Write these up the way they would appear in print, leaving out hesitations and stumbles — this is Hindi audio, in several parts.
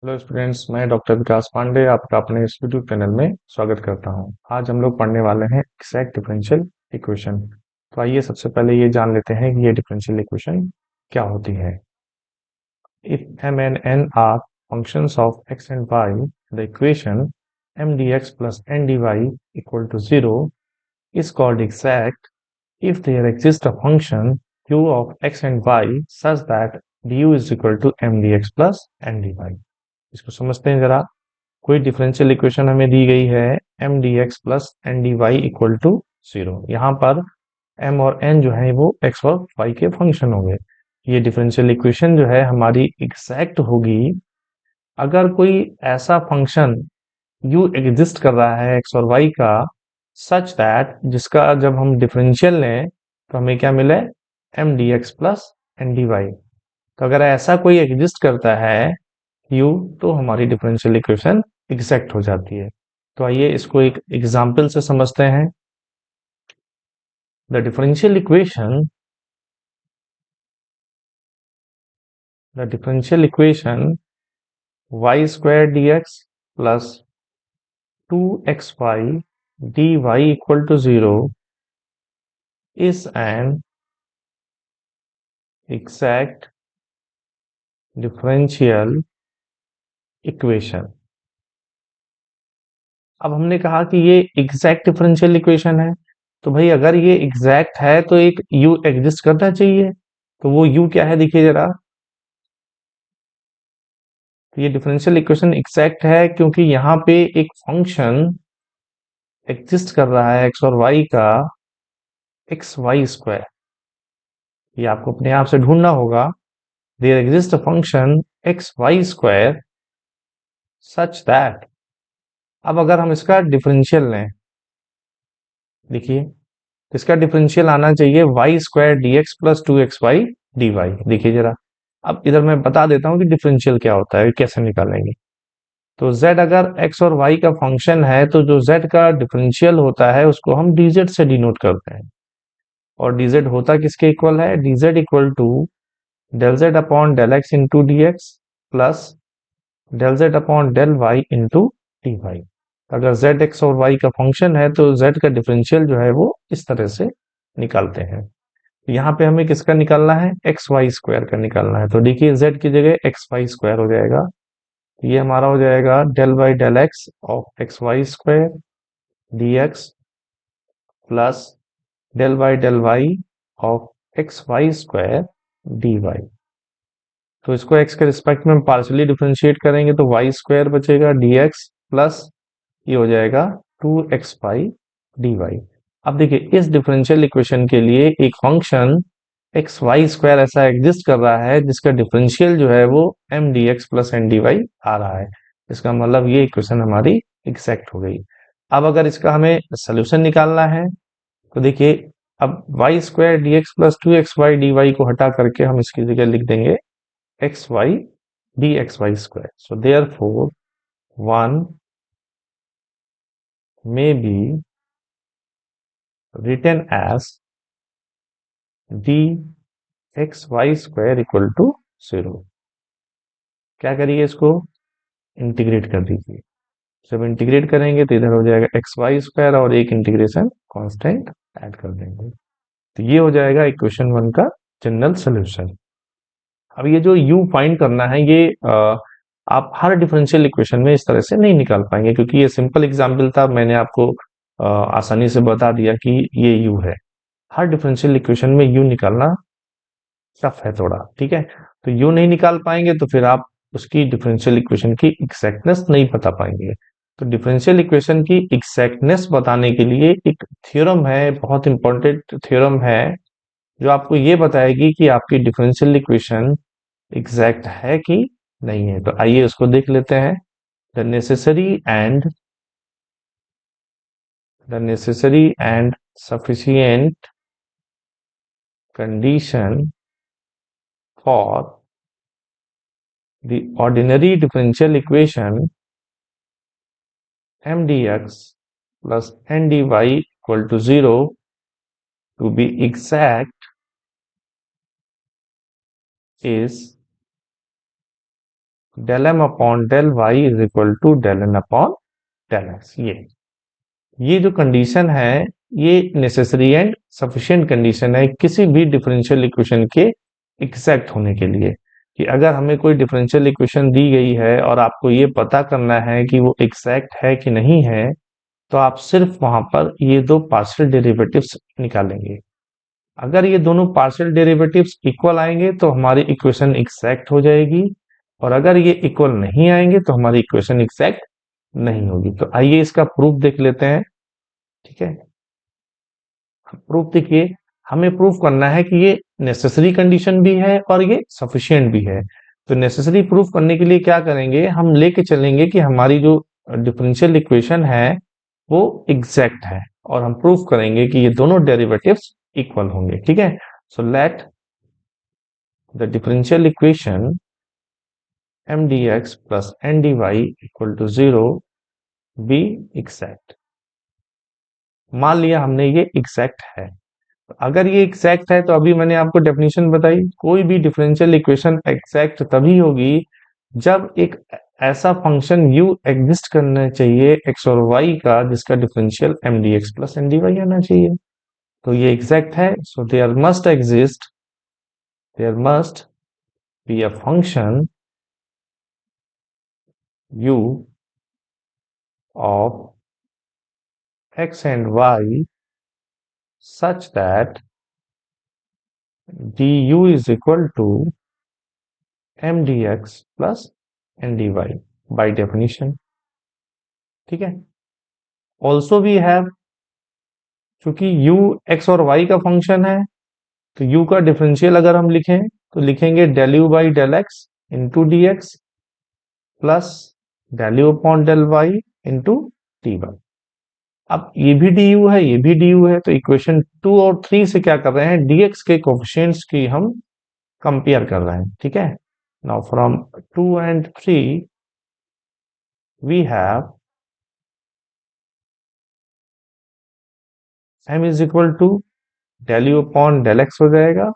हेलो स्टूडेंट्स, मैं डॉक्टर विकास पांडे आपका अपने इस यूट्यूब चैनल में स्वागत करता हूं। आज हम लोग पढ़ने वाले हैं एक्सैक्ट डिफरेंशियल इक्वेशन। तो आइए सबसे पहले ये जान लेते हैं कि ये डिफरेंशियल इक्वेशन क्या होती है। If m and n are functions of x and y, the equation m dx plus n dy equal to 0 is called exact if there exists a function u of x and y such that du is equal to m dx plus n dy। इसको समझते हैं जरा। कोई डिफरेंशियल इक्वेशन हमें दी गई है M D x plus N D y equal to 0। यहाँ पर एम और एन जो है वो एक्स और वाई के फंक्शन होंगे। ये डिफरेंशियल इक्वेशन जो है हमारी एग्जैक्ट होगी अगर कोई ऐसा फंक्शन यू एग्जिस्ट कर रहा है एक्स और वाई का, सच दैट जिसका जब हम डिफरेंशियल लें तो हमें क्या मिले, M D x plus N D y. तो अगर ऐसा कोई एग्जिस्ट करता है यू, तो हमारी डिफरेंशियल इक्वेशन एग्जैक्ट हो जाती है। तो आइए इसको एक एग्जाम्पल से समझते हैं। The differential equation the differential equation y square d x plus two x Y D y equal to 0 is an exact differential equation. अब हमने कहा कि ये एग्जैक्ट डिफरेंशियल इक्वेशन है, तो भाई अगर ये एग्जैक्ट है तो एक u एग्जिस्ट करना चाहिए। तो वो u क्या है, देखिए जरा। तो ये डिफरेंशियल इक्वेशन एग्जैक्ट है क्योंकि यहाँ पे एक फंक्शन एग्जिस्ट कर रहा है एक्स और वाई का, एक्स वाई स्क्वायर। ये आपको अपने आप से ढूंढना होगा। There exist a function x Y square such that. अब अगर हम इसका डिफरेंशियल लें, देखिए इसका डिफरेंशियल आना चाहिए y square d x plus two x Y D y. देखिए जरा। अब इधर मैं बता देता हूँ कि डिफरेंशियल क्या होता है, कैसे निकालेंगे। तो z अगर x और y का फंक्शन है तो जो z का डिफरेंशियल होता है उसको हम dz से डिनोट करते हैं। और dz होता किसके इक्वल है, dz equal to del z upon del x into d x plus del z upon del y into d y. अगर z x और y का फंक्शन है तो z का डिफरेंशियल जो है वो इस तरह से निकालते हैं। यहाँ पे हमें किसका निकालना है, एक्स वाई स्क्वायर का निकालना है। तो देखिए z की जगह एक्स वाई स्क्वायर हो जाएगा। ये हमारा हो जाएगा del by del x of x Y square d x plus del by del y of x Y square d y. तो इसको एक्स के रिस्पेक्ट में हम पार्शियली डिफरेंशिएट करेंगे तो वाई स्क्वायर बचेगा डी एक्स प्लस ये हो जाएगा two x Y D Y. अब देखिए इस डिफरेंशियल इक्वेशन के लिए एक फंक्शन एक्स वाई स्क्वायर ऐसा एग्जिस्ट कर रहा है जिसका डिफरेंशियल जो है वो M D x plus N D Y आ रहा है। इसका मतलब ये इक्वेशन हमारी एग्जैक्ट हो गई। अब अगर इसका हमें सोल्यूशन निकालना है तो देखिए, अब y square d x plus two x Y D y को हटा करके हम इसकी जगह लिख देंगे x Y d x Y square. So therefore one may be written as d x Y square equal to 0। क्या करिए, इसको इंटीग्रेट कर दीजिए। जब इंटीग्रेट करेंगे तो इधर हो जाएगा एक्स वाई स्क्वायर और एक इंटीग्रेशन कांस्टेंट ऐड कर देंगे। तो ये हो जाएगा इक्वेशन वन का जनरल सोल्यूशन। अब ये जो u फाइंड करना है ये आप हर डिफरेंशियल इक्वेशन में इस तरह से नहीं निकाल पाएंगे क्योंकि ये सिंपल एग्जाम्पल था। मैंने आपको आसानी से बता दिया कि ये u है। हर डिफरेंशियल इक्वेशन में u निकालना टफ है थोड़ा, ठीक है। तो u नहीं निकाल पाएंगे तो फिर आप उसकी डिफरेंशियल इक्वेशन की एग्जैक्टनेस नहीं बता पाएंगे। तो डिफरेंशियल इक्वेशन की एग्जैक्टनेस बताने के लिए एक थ्योरम है, बहुत इंपॉर्टेंट थ्योरम है, जो आपको ये बताएगी कि आपकी डिफरेंशियल इक्वेशन एग्जैक्ट है कि नहीं है। तो आइए उसको देख लेते हैं। The necessary and sufficient condition for the ordinary differential equation m dx plus n dy equal to 0 to be exact is del M upon del y is equal to del N upon del x. ये जो कंडीशन है ये नेसेसरी एंड सफिशिएंट कंडीशन है किसी भी डिफरेंशियल इक्वेशन के एग्जैक्ट होने के लिए। कि अगर हमें कोई डिफरेंशियल इक्वेशन दी गई है और आपको ये पता करना है कि वो एग्जैक्ट है कि नहीं है, तो आप सिर्फ वहां पर ये दो पार्शियल डेरिवेटिव्स निकालेंगे। अगर ये दोनों पार्शियल डेरिवेटिव्स इक्वल आएंगे तो हमारी इक्वेशन एग्जैक्ट हो जाएगी, और अगर ये इक्वल नहीं आएंगे तो हमारी इक्वेशन एग्जैक्ट नहीं होगी। तो आइए इसका प्रूफ देख लेते हैं। ठीक है, प्रूफ देखिए, हमें प्रूफ करना है कि ये नेसेसरी कंडीशन भी है और ये सफिशिएंट भी है। तो नेसेसरी प्रूफ करने के लिए क्या करेंगे, हम लेके चलेंगे कि हमारी जो डिफरेंशियल इक्वेशन है वो एग्जैक्ट है, और हम प्रूफ करेंगे कि ये दोनों डेरिवेटिव्स इक्वल होंगे। ठीक है, so let the differential equation M D x plus N D y equal to 0 be exact. मान लिया हमने ये एग्जैक्ट है। अगर ये एग्जैक्ट है तो अभी मैंने आपको डेफिनेशन बताई, कोई भी डिफरेंशियल इक्वेशन एग्जैक्ट तभी होगी जब एक ऐसा फंक्शन u एग्जिस्ट करना चाहिए x और y का जिसका differential M D x plus N D y आना चाहिए। तो ये एग्जैक्ट है, so there must be a function u of x and y such that du is equal to mdx plus ndy by definition। ठीक है, ऑल्सो वी हैव, क्योंकि u x और y का फंक्शन है तो u का डिफरेंशियल अगर हम लिखें तो लिखेंगे del u by del x into d x plus del you upon del y into d Y. अब ये भी डी यू है, ये भी डी यू है, तो इक्वेशन 2 और 3 से क्या कर रहे हैं, dx के कोफिशिएंट्स की हम कंपेयर कर रहे हैं। ठीक है, now from 2 and 3 we have m is equal to del you upon del X हो जाएगा,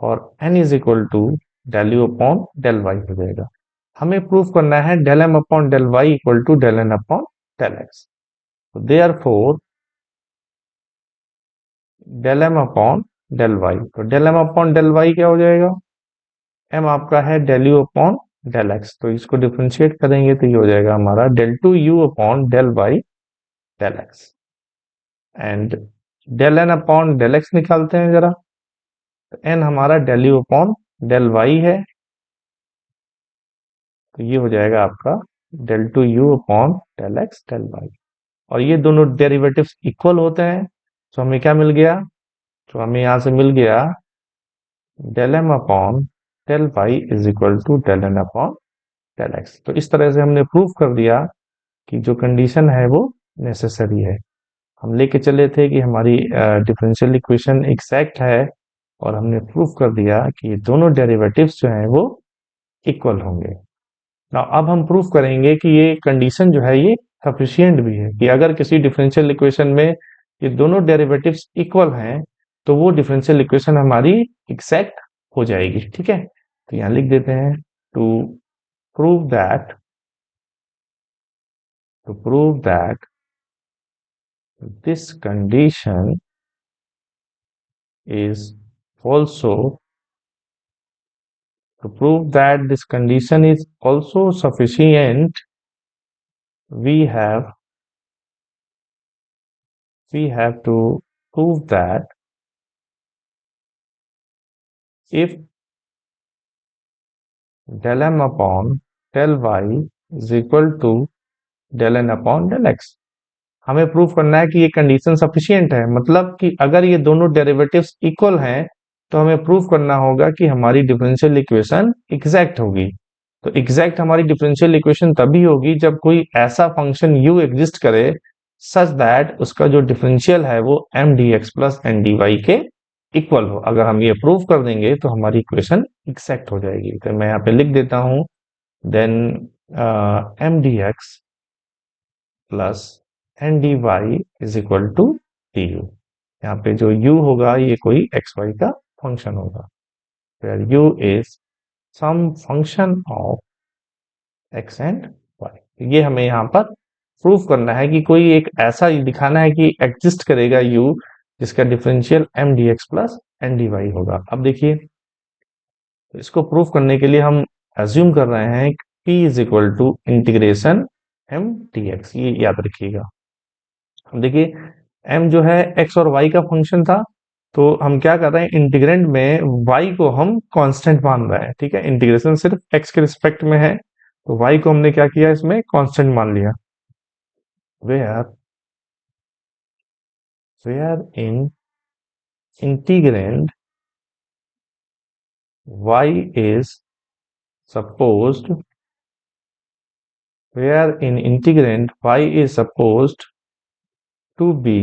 और n is equal to del you upon del Y हो जाएगा। हमें प्रूफ करना है del M upon del Y equal to del N upon del X. Therefore del M upon del Y, तो del M upon del Y क्या हो जाएगा, m आपका है del you upon del x, तो इसको डिफ्रेंशिएट करेंगे तो ये हो जाएगा हमारा del two u upon del y del x. And del N upon del x निकालते हैं जरा, तो n हमारा del you upon del y है, तो ये हो जाएगा आपका del two u upon del x del y. और ये दोनों डेरिवेटिव्स इक्वल होते हैं, तो हमें क्या मिल गया, तो हमें यहां से मिल गया del M upon del y is equal to del N upon del x. तो इस तरह से हमने प्रूव कर दिया कि जो कंडीशन है वो नेसेसरी है। हम लेके चले थे कि हमारी डिफरेंशियल इक्वेशन एग्जैक्ट है, और हमने प्रूव कर दिया कि ये दोनों डेरिवेटिव्स जो हैं वो इक्वल होंगे। Now, अब हम प्रूफ करेंगे कि ये कंडीशन जो है ये सफिशियंट भी है, कि अगर किसी डिफरेंशियल इक्वेशन में ये दोनों डेरिवेटिव्स इक्वल हैं तो वो डिफरेंशियल इक्वेशन हमारी एग्जैक्ट हो जाएगी। ठीक है, तो यहां लिख देते हैं to prove that this condition is also to prove that this condition is also sufficient, we have to prove that if del m upon del y is equal to del n upon del x। हमें प्रूफ करना है कि ये कंडीशन सफिशियंट है, मतलब कि अगर ये दोनों डेरिवेटिव्स इक्वल हैं तो हमें प्रूफ करना होगा कि हमारी डिफरेंशियल इक्वेशन एग्जैक्ट होगी। तो एग्जैक्ट हमारी डिफरेंशियल इक्वेशन तभी होगी जब कोई ऐसा फंक्शन u एग्जिस्ट करे सच दैट उसका जो डिफरेंशियल है वो M D x plus N D y के इक्वल हो। अगर हम ये प्रूव कर देंगे तो हमारी इक्वेशन एग्जैक्ट हो जाएगी। तो मैं यहाँ पे लिख देता हूं then M D x plus N D y is equal to d u. यहाँ पे जो u होगा ये कोई एक्स वाई का फंक्शन होगा, where u is some function of x and y. ये हमें यहाँ पर प्रूफ करना है कि कोई एक ऐसा दिखाना है कि एग्जिस्ट करेगा u जिसका differential M D x plus N D y होगा। अब देखिए, तो इसको प्रूफ करने के लिए हम एज्यूम कर रहे हैं कि p is equal to integration M D x, ये याद रखिएगा। अब देखिए, m जो है x और y का फंक्शन था, तो हम क्या कर रहे हैं, इंटीग्रेंड में y को हम कांस्टेंट मान रहे हैं। ठीक है, इंटीग्रेशन सिर्फ x के रिस्पेक्ट में है, तो y को हमने क्या किया, इसमें कांस्टेंट मान लिया। Where where in integrand y is supposed where in integrand y is supposed to be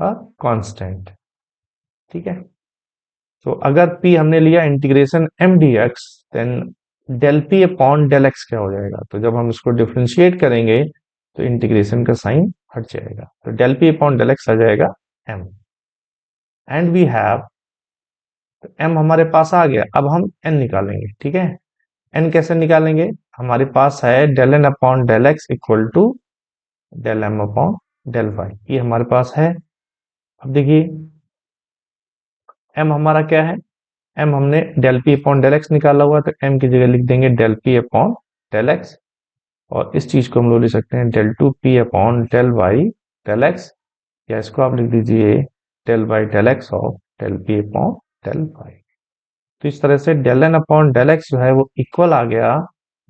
a constant। ठीक है, तो अगर p हमने लिया integration M D x, then del P upon del x क्या हो जाएगा, तो जब हम इसको डिफ्रेंशिएट करेंगे तो इंटीग्रेशन का साइन हट जाएगा, तो del P upon del X आ जाएगा m। And we have, m हमारे पास आ गया, अब हम n निकालेंगे। ठीक है, n कैसे निकालेंगे, हमारे पास है del N upon del x equal to del M upon del y, ये हमारे पास है। अब देखिए, m हमारा क्या है, m हमने del P upon del x निकाला हुआ, तो m की जगह लिख देंगे del P upon del x, और इस चीज को हम लोग लिख सकते हैं del two p upon del y del x, या इसको आप लिख दीजिए del y del x of del P upon del Y. तो इस तरह से del N upon del x जो है वो इक्वल आ गया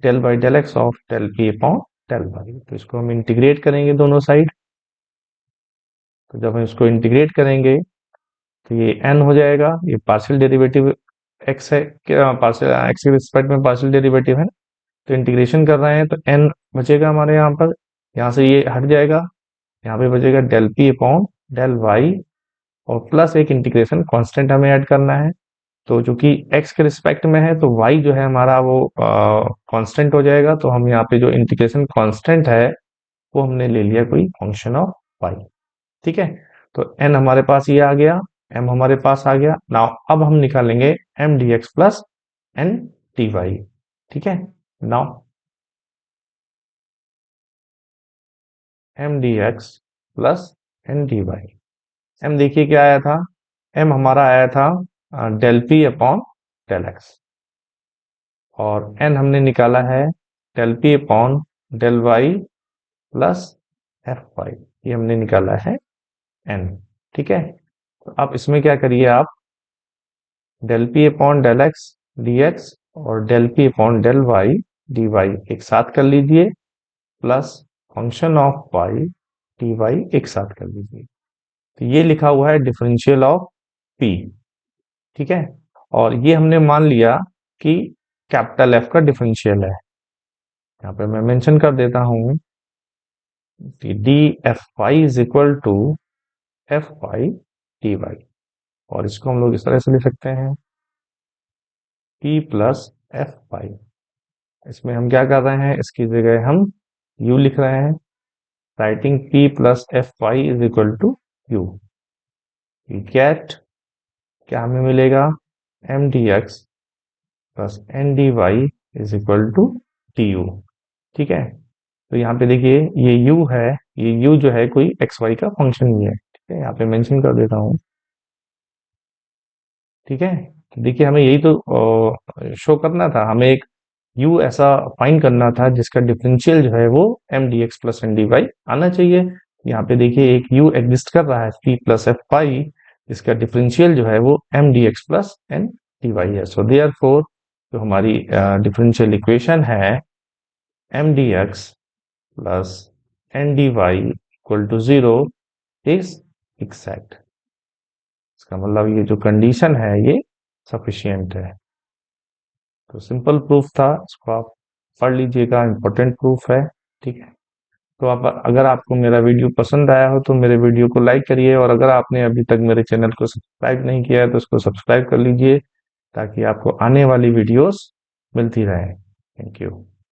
del by del x of del P upon del Y. तो इसको हम इंटीग्रेट करेंगे दोनों साइड, तो जब हम इसको इंटीग्रेट करेंगे तो ये n हो जाएगा, ये पार्शियल डेरिवेटिव x है, पार्शियल x के रिस्पेक्ट में पार्शियल डेरिवेटिव है ना, तो इंटीग्रेशन कर रहे हैं तो n बचेगा हमारे यहाँ पर, यहाँ से ये हट जाएगा, यहाँ पे बचेगा del P upon del y, और प्लस एक इंटीग्रेशन कांस्टेंट हमें ऐड करना है, तो चूंकि x के रिस्पेक्ट में है तो y जो है हमारा वो कांस्टेंट हो जाएगा, तो हम यहाँ पे जो इंटीग्रेशन कांस्टेंट है वो हमने ले लिया कोई फंक्शन ऑफ y। ठीक है, तो n हमारे पास ये आ गया, m हमारे पास आ गया। नाउ अब हम निकालेंगे m d x plus N D y. ठीक है, now m d x plus N D y, m देखिए क्या आया था, m हमारा आया था del P upon del x, और n हमने निकाला है del P upon del y plus f y, ये हमने निकाला है n। ठीक है, तो अब इसमें क्या करिए आप, del P upon del X D X और del P upon del Y D Y एक साथ कर लीजिए, plus function of Y D Y एक साथ कर लीजिए, तो ये लिखा हुआ है डिफरेंशियल ऑफ p। ठीक है, और ये हमने मान लिया कि कैपिटल F का डिफरेंशियल है, यहाँ पे मैं मेंशन कर देता हूं कि d f y is equal to f y D y, और इसको हम लोग इस तरह से लिख सकते हैं p प्लस एफ वाई। इसमें हम क्या कर रहे हैं, इसकी जगह हम u लिख रहे हैं, writing p plus f y is equal to u। Get, क्या हमें मिलेगा, M D x plus N D y is equal to d u. ठीक है, तो यहाँ पे देखिए ये u है, ये u जो है कोई एक्स वाई का फंक्शन ही है। ठीक है, यहाँ पे मेंशन कर देता हूँ। ठीक है, तो देखिए हमें यही तो शो करना था, हमें एक u ऐसा फाइंड करना था जिसका डिफरेंशियल जो है वो M D x plus N D y आना चाहिए। यहाँ पे देखिए एक u एग्जिस्ट कर रहा है p प्लस एफ वाई, जिसका डिफरेंशियल जो है वो M D x plus N D वाई है। सो देयरफॉर जो हमारी डिफरेंशियल इक्वेशन है M D x plus N D y equal to 0 is exact. इसका मतलब ये जो कंडीशन है ये सफिशियंट है। तो सिंपल प्रूफ था, इसको आप पढ़ लीजिएगा, इंपॉर्टेंट प्रूफ है। ठीक है, तो आप, अगर आपको मेरा वीडियो पसंद आया हो तो मेरे वीडियो को लाइक करिए, और अगर आपने अभी तक मेरे चैनल को सब्सक्राइब नहीं किया है तो इसको सब्सक्राइब कर लीजिए, ताकि आपको आने वाली वीडियोस मिलती रहे। Thank you.